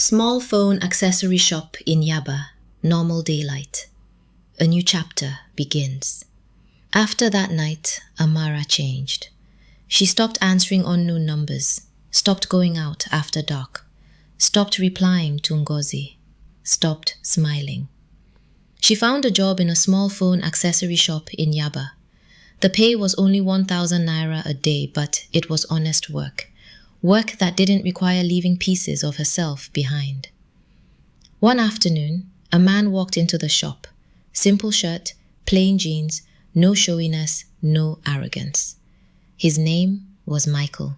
Small phone accessory shop in Yaba, normal daylight. A new chapter begins. After that night, Amara changed. She stopped answering unknown numbers, stopped going out after dark, stopped replying to Ngozi, stopped smiling. She found a job in a small phone accessory shop in Yaba. The pay was only 1,000 naira a day, but it was honest work. Work that didn't require leaving pieces of herself behind. One afternoon, a man walked into the shop. Simple shirt, plain jeans, no showiness, no arrogance. His name was Michael.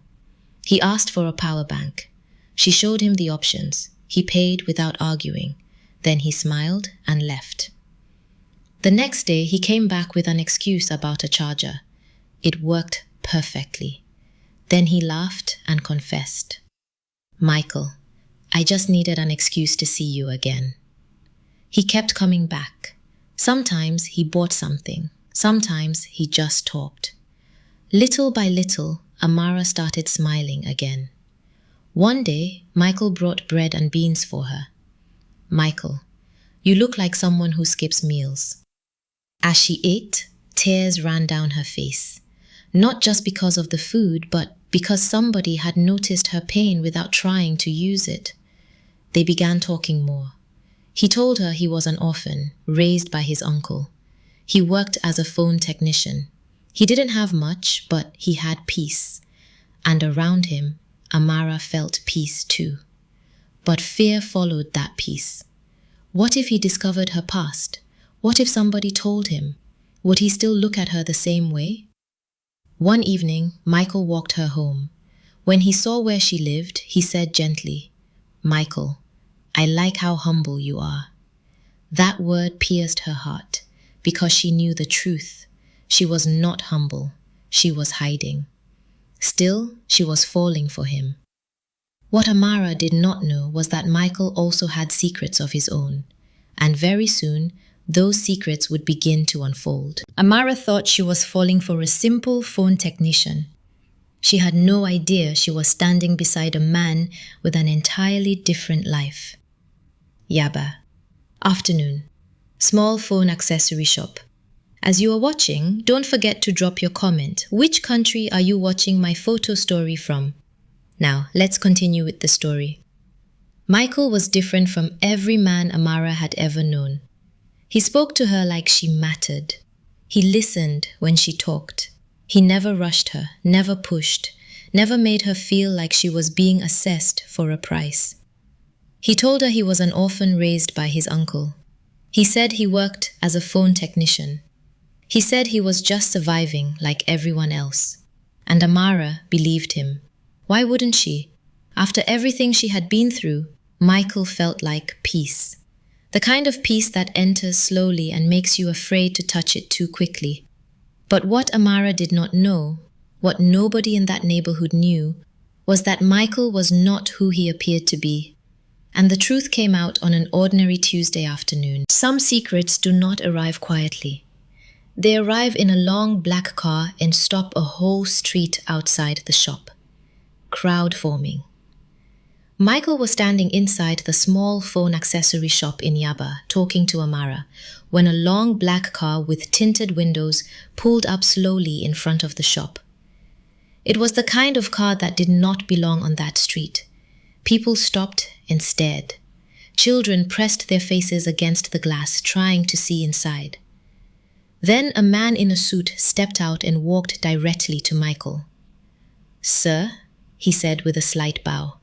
He asked for a power bank. She showed him the options. He paid without arguing. Then he smiled and left. The next day, he came back with an excuse about a charger. It worked perfectly. Then he laughed and confessed. "Michael, I just needed an excuse to see you again." He kept coming back. Sometimes he bought something. Sometimes he just talked. Little by little, Amara started smiling again. One day, Michael brought bread and beans for her. "Michael, you look like someone who skips meals." As she ate, tears ran down her face. Not just because of the food, but because somebody had noticed her pain without trying to use it. They began talking more. He told her he was an orphan, raised by his uncle. He worked as a phone technician. He didn't have much, but he had peace. And around him, Amara felt peace too. But fear followed that peace. What if he discovered her past? What if somebody told him? Would he still look at her the same way? One evening, Michael walked her home. When he saw where she lived, he said gently, "Michael, I like how humble you are." That word pierced her heart because she knew the truth. She was not humble. She was hiding. Still, she was falling for him. What Amara did not know was that Michael also had secrets of his own, and very soon, those secrets would begin to unfold. Amara thought she was falling for a simple phone technician. She had no idea she was standing beside a man with an entirely different life. Yaba. Afternoon. Small phone accessory shop. As you are watching, don't forget to drop your comment. Which country are you watching my photo story from? Now, let's continue with the story. Michael was different from every man Amara had ever known. He spoke to her like she mattered. He listened when she talked. He never rushed her, never pushed, never made her feel like she was being assessed for a price. He told her he was an orphan raised by his uncle. He said he worked as a phone technician. He said he was just surviving like everyone else. And Amara believed him. Why wouldn't she? After everything she had been through, Michael felt like peace. The kind of peace that enters slowly and makes you afraid to touch it too quickly. But what Amara did not know, what nobody in that neighborhood knew, was that Michael was not who he appeared to be. And the truth came out on an ordinary Tuesday afternoon. Some secrets do not arrive quietly. They arrive in a long black car and stop a whole street outside the shop. Crowd forming. Michael was standing inside the small phone accessory shop in Yaba, talking to Amara, when a long black car with tinted windows pulled up slowly in front of the shop. It was the kind of car that did not belong on that street. People stopped and stared. Children pressed their faces against the glass, trying to see inside. Then a man in a suit stepped out and walked directly to Michael. "Sir," he said with a slight bow.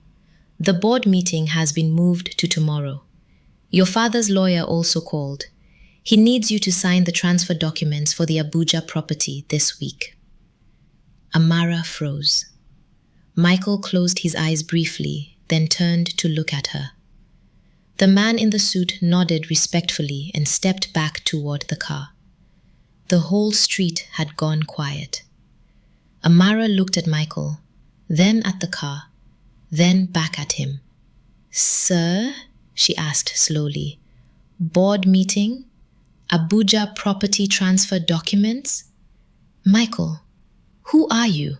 "The board meeting has been moved to tomorrow. Your father's lawyer also called. He needs you to sign the transfer documents for the Abuja property this week." Amara froze. Michael closed his eyes briefly, then turned to look at her. The man in the suit nodded respectfully and stepped back toward the car. The whole street had gone quiet. Amara looked at Michael, then at the car, then back at him. "Sir?" she asked slowly. "Board meeting? Abuja property transfer documents? Michael, who are you?"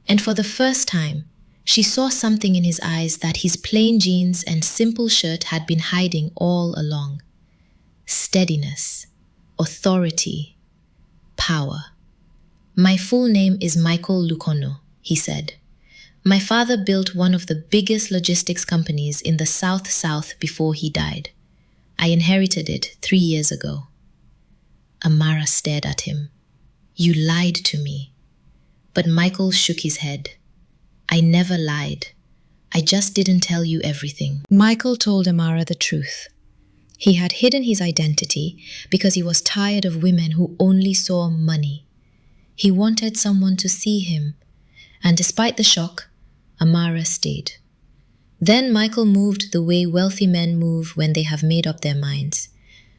And for the first time, She saw something in his eyes that his plain jeans and simple shirt had been hiding all along. Steadiness, authority, power. "My full name is Michael Lukono," he said. "My father built one of the biggest logistics companies in the South before he died. I inherited it 3 years ago." Amara stared at him. "You lied to me." But Michael shook his head. "I never lied. I just didn't tell you everything." Michael told Amara the truth. He had hidden his identity because he was tired of women who only saw money. He wanted someone to see him, and despite the shock, Amara stayed. Then Michael moved the way wealthy men move when they have made up their minds.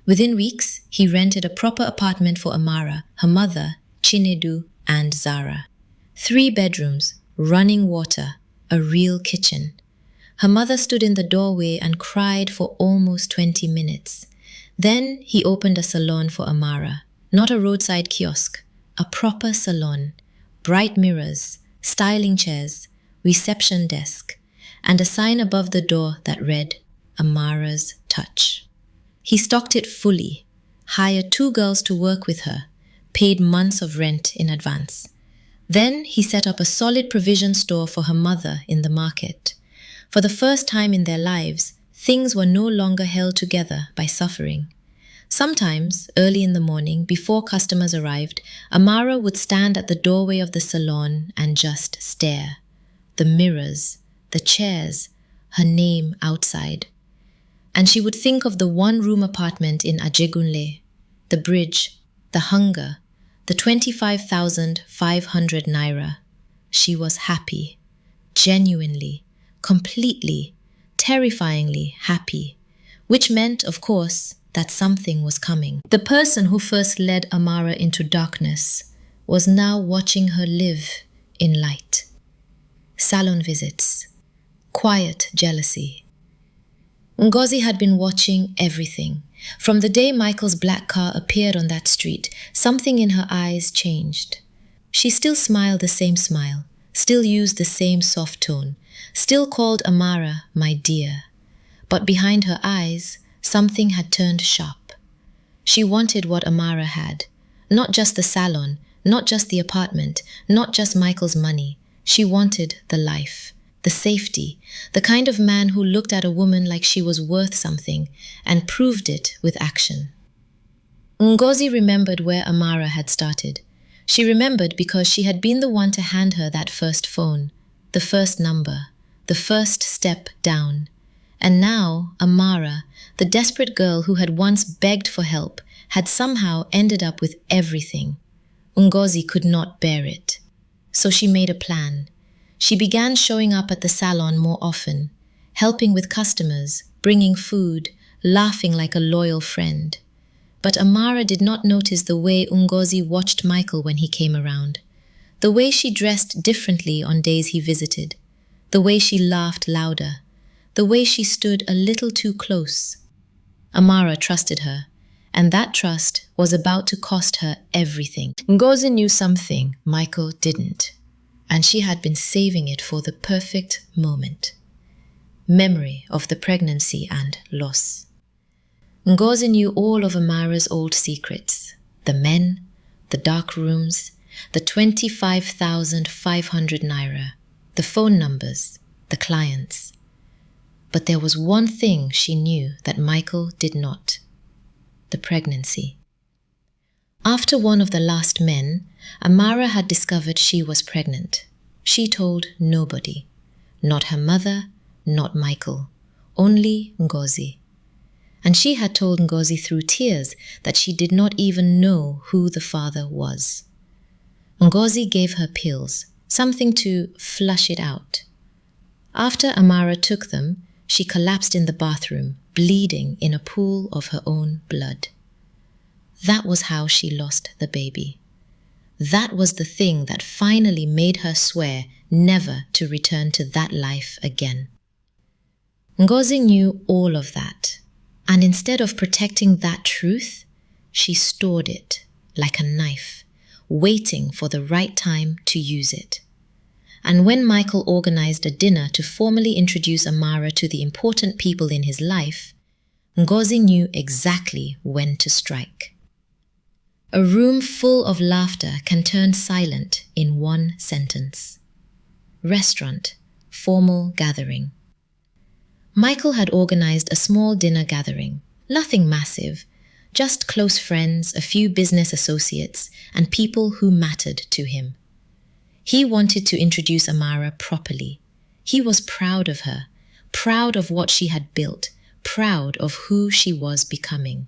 Within weeks, he rented a proper apartment for Amara, her mother, Chinedu, and Zara. 3 bedrooms, running water, a real kitchen. Her mother stood in the doorway and cried for almost 20 minutes. Then he opened a salon for Amara, not a roadside kiosk, a proper salon, bright mirrors, styling chairs, reception desk, and a sign above the door that read, "Amara's Touch." He stocked it fully, hired 2 girls to work with her, paid months of rent in advance. Then he set up a solid provision store for her mother in the market. For the first time in their lives, things were no longer held together by suffering. Sometimes, early in the morning, before customers arrived, Amara would stand at the doorway of the salon and just stare. The mirrors, the chairs, her name outside. And she would think of the 1-room apartment in Ajegunle, the bridge, the hunger, the 25,500 naira. She was happy, genuinely, completely, terrifyingly happy, which meant, of course, that something was coming. The person who first led Amara into darkness was now watching her live in light. Salon visits, quiet jealousy. Ngozi had been watching everything. From the day Michael's black car appeared on that street, something in her eyes changed. She still smiled the same smile, still used the same soft tone, still called Amara my dear. But behind her eyes, something had turned sharp. She wanted what Amara had. Not just the salon, not just the apartment, not just Michael's money. She wanted the life, the safety, the kind of man who looked at a woman like she was worth something and proved it with action. Ngozi remembered where Amara had started. She remembered because she had been the one to hand her that first phone, the first number, the first step down. And now, Amara, the desperate girl who had once begged for help, had somehow ended up with everything. Ngozi could not bear it. So she made a plan. She began showing up at the salon more often, helping with customers, bringing food, laughing like a loyal friend. But Amara did not notice the way Ngozi watched Michael when he came around, the way she dressed differently on days he visited, the way she laughed louder, the way she stood a little too close. Amara trusted her, and that trust was about to cost her everything. Ngozi knew something Michael didn't, and she had been saving it for the perfect moment. Memory of the pregnancy and loss. Ngozi knew all of Amara's old secrets, the men, the dark rooms, the 25,500 naira, the phone numbers, the clients. But there was one thing she knew that Michael did not: the pregnancy. After one of the last men, Amara had discovered she was pregnant. She told nobody, not her mother, not Michael, only Ngozi. And she had told Ngozi through tears that she did not even know who the father was. Ngozi gave her pills, something to flush it out. After Amara took them, she collapsed in the bathroom, bleeding in a pool of her own blood. That was how she lost the baby. That was the thing that finally made her swear never to return to that life again. Ngozi knew all of that, and instead of protecting that truth, she stored it like a knife, waiting for the right time to use it. And when Michael organized a dinner to formally introduce Amara to the important people in his life, Ngozi knew exactly when to strike. A room full of laughter can turn silent in one sentence. Restaurant, formal gathering. Michael had organized a small dinner gathering, nothing massive, just close friends, a few business associates, and people who mattered to him. He wanted to introduce Amara properly. He was proud of her, proud of what she had built, proud of who she was becoming.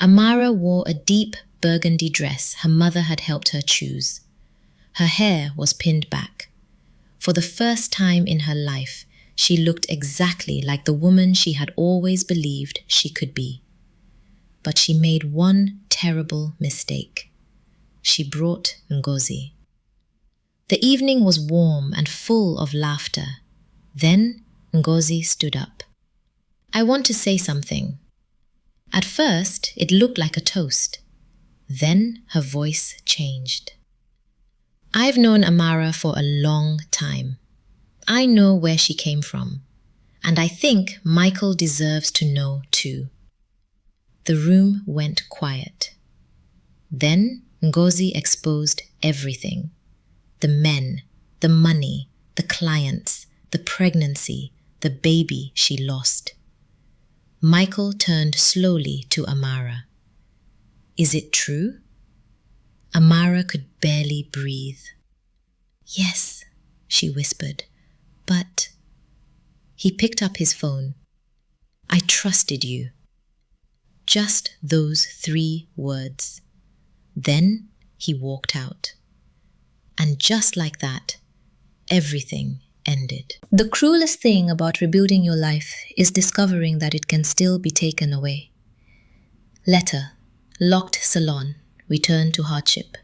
Amara wore a deep burgundy dress her mother had helped her choose. Her hair was pinned back. For the first time in her life, she looked exactly like the woman she had always believed she could be. But she made one terrible mistake. She brought Ngozi. The evening was warm and full of laughter. Then Ngozi stood up. "I want to say something." At first, it looked like a toast. Then her voice changed. "I've known Amara for a long time. I know where she came from. And I think Michael deserves to know too." The room went quiet. Then Ngozi exposed everything. The men, the money, the clients, the pregnancy, the baby she lost. Michael turned slowly to Amara. "Is it true?" Amara could barely breathe. "Yes," she whispered, "but..." He picked up his phone. "I trusted you." Just those 3 words. Then he walked out. And just like that, everything ended. The cruelest thing about rebuilding your life is discovering that it can still be taken away. Letter, locked salon, return to hardship.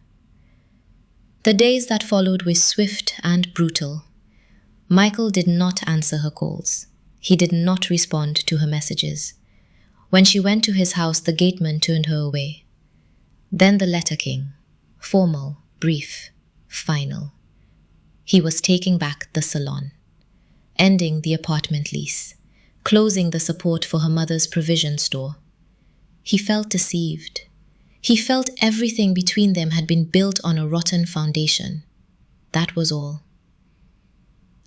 The days that followed were swift and brutal. Michael did not answer her calls. He did not respond to her messages. When she went to his house, the gateman turned her away. Then the letter came, formal, brief, final. He was taking back the salon, ending the apartment lease, closing the support for her mother's provision store. He felt deceived. He felt everything between them had been built on a rotten foundation. That was all.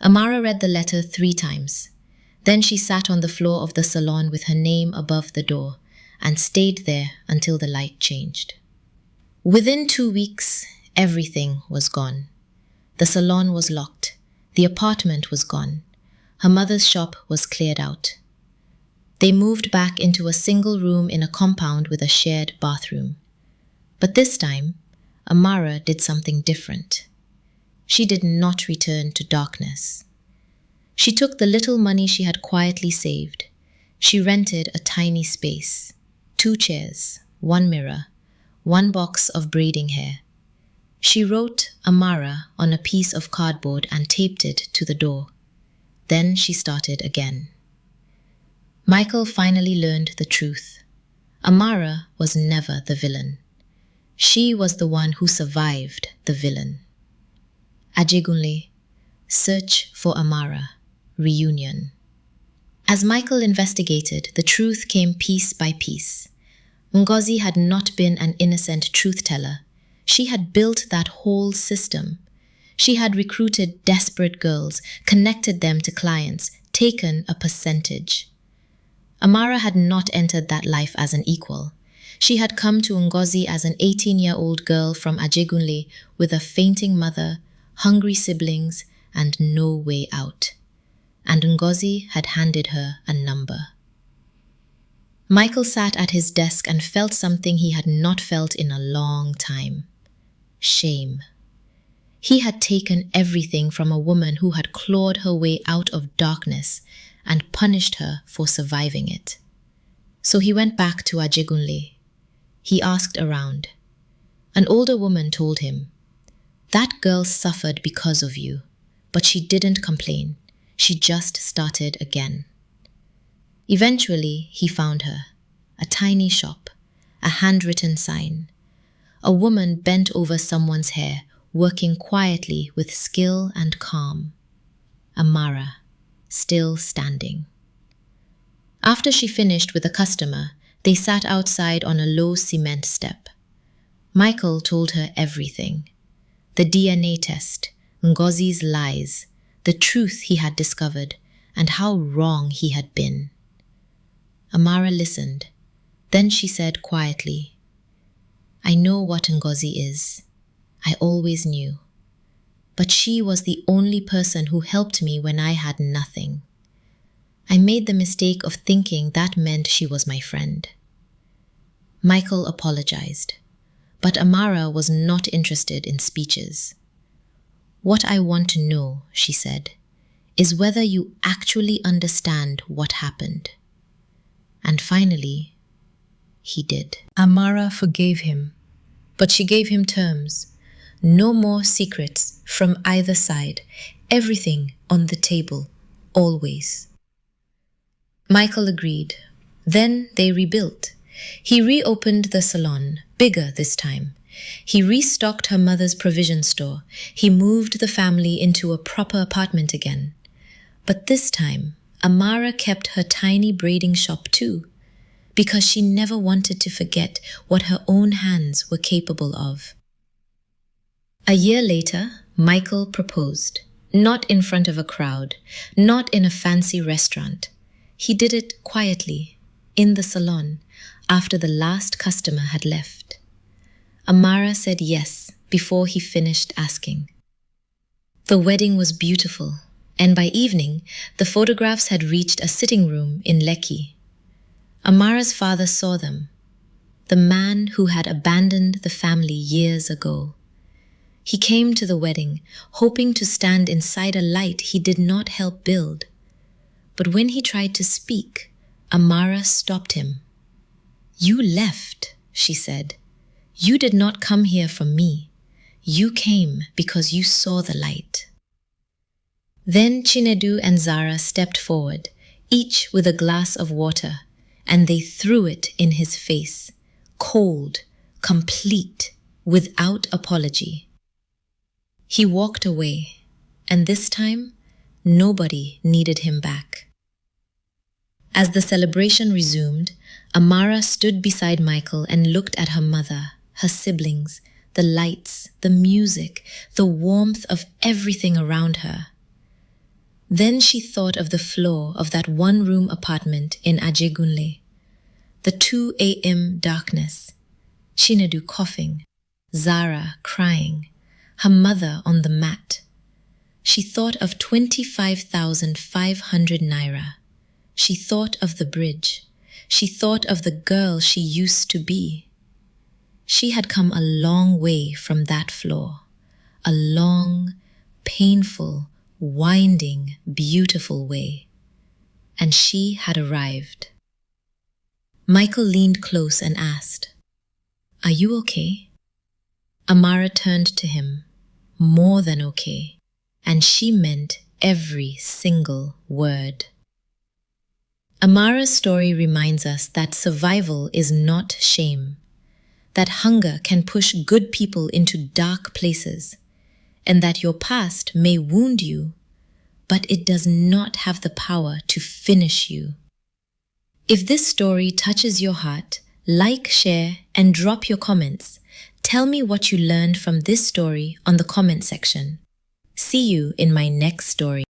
Amara read the letter 3 times. Then she sat on the floor of the salon with her name above the door and stayed there until the light changed. Within 2 weeks, everything was gone. The salon was locked. The apartment was gone. Her mother's shop was cleared out. They moved back into a single room in a compound with a shared bathroom. But this time, Amara did something different. She did not return to darkness. She took the little money she had quietly saved. She rented a tiny space, 2 chairs, 1 mirror, 1 box of braiding hair. She wrote Amara on a piece of cardboard and taped it to the door. Then she started again. Michael finally learned the truth. Amara was never the villain. She was the one who survived the villain. Ajegunle, search for Amara, reunion. As Michael investigated, the truth came piece by piece. Ngozi had not been an innocent truth-teller. She had built that whole system. She had recruited desperate girls, connected them to clients, taken a percentage. Amara had not entered that life as an equal. She had come to Ngozi as an 18-year-old girl from Ajegunle with a fainting mother, hungry siblings, and no way out. And Ngozi had handed her a number. Michael sat at his desk and felt something he had not felt in a long time. Shame. He had taken everything from a woman who had clawed her way out of darkness and punished her for surviving it. So he went back to Ajegunle. He asked around. An older woman told him, "That girl suffered because of you, but she didn't complain. She just started again." Eventually, he found her. A tiny shop, a handwritten sign. A woman bent over someone's hair, working quietly with skill and calm. Amara, still standing. After she finished with a customer, they sat outside on a low cement step. Michael told her everything. The DNA test, Ngozi's lies, the truth he had discovered, and how wrong he had been. Amara listened. Then she said quietly, "I know what Ngozi is. I always knew. But she was the only person who helped me when I had nothing. I made the mistake of thinking that meant she was my friend." Michael apologized, but Amara was not interested in speeches. "What I want to know," she said, "is whether you actually understand what happened." And finally, he did. Amara forgave him, but she gave him terms. No more secrets from either side. Everything on the table, always. Michael agreed. Then they rebuilt. He reopened the salon, bigger this time. He restocked her mother's provision store. He moved the family into a proper apartment again. But this time, Amara kept her tiny braiding shop too, because she never wanted to forget what her own hands were capable of. A year later, Michael proposed, not in front of a crowd, not in a fancy restaurant. He did it quietly, in the salon, after the last customer had left. Amara said yes before he finished asking. The wedding was beautiful, and by evening, the photographs had reached a sitting room in Lekki. Amara's father saw them, the man who had abandoned the family years ago. He came to the wedding, hoping to stand inside a light he did not help build. But when he tried to speak, Amara stopped him. "You left," she said. "You did not come here for me. You came because you saw the light." Then Chinedu and Zara stepped forward, each with a glass of water, and they threw it in his face, cold, complete, without apology. He walked away, and this time, nobody needed him back. As the celebration resumed, Amara stood beside Michael and looked at her mother, her siblings, the lights, the music, the warmth of everything around her. Then she thought of the floor of that one-room apartment in Ajegunle, the 2 a.m. darkness, Chinedu coughing, Zara crying, her mother on the mat. She thought of 25,500 naira. She thought of the bridge. She thought of the girl she used to be. She had come a long way from that floor, a long, painful, winding, beautiful way. And she had arrived. Michael leaned close and asked, "Are you okay?" Amara turned to him, more than okay, and she meant every single word. Amara's story reminds us that survival is not shame, that hunger can push good people into dark places, and that your past may wound you, but it does not have the power to finish you. If this story touches your heart, like, share, and drop your comments. Tell me what you learned from this story on the comment section. See you in my next story.